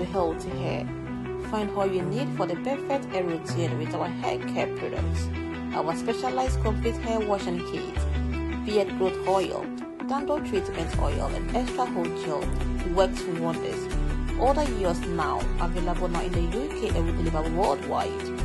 to healthy hair. Find all you need for the perfect hair routine with our hair care products. Our specialized complete hair washing kit, beard growth oil, dandruff treatment oil, and extra hold gel works wonders. Order yours now. Available now in the UK and we deliver worldwide.